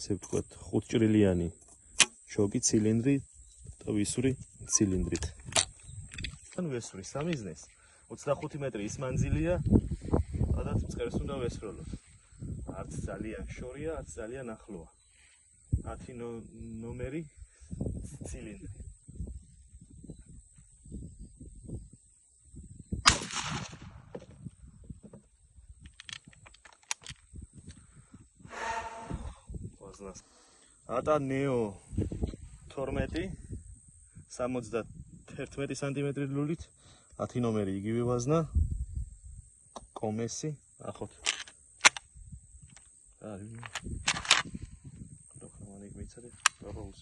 ასე ვთქვათ, 5 ჭრილიანი შოკი ცილინდრი და ვისური ცილინდრით. ან ვესვრი სამიზნეს 25 მეტრი ის მანძილია, სადაც მწყერს უნდა ვესროლოთ. არც ძალიან შორია, არც ძალიან ახლოა. 10 ნომერი ცილინდრი. ატა ნეო 12 71 სანტიმეტრი ლულით 10 ნომერი იგივე ვაზნა კომესი ახოთ აი ნახავ მიცადე პროპოზ